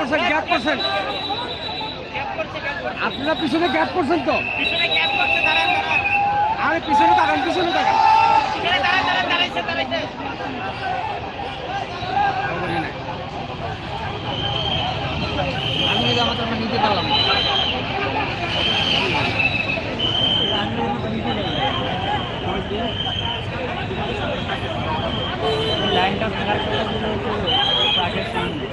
করছেন, গ্যাপ করছেন। আপনারা পিছনে গ্যাপ করছেন তো? আরে পিছনে তাকান, পিছনে তাকান। আমি জামা তো নিতে পারলাম না। লাইনটা থাকার কথা ছিল ট্রাকের সামনে।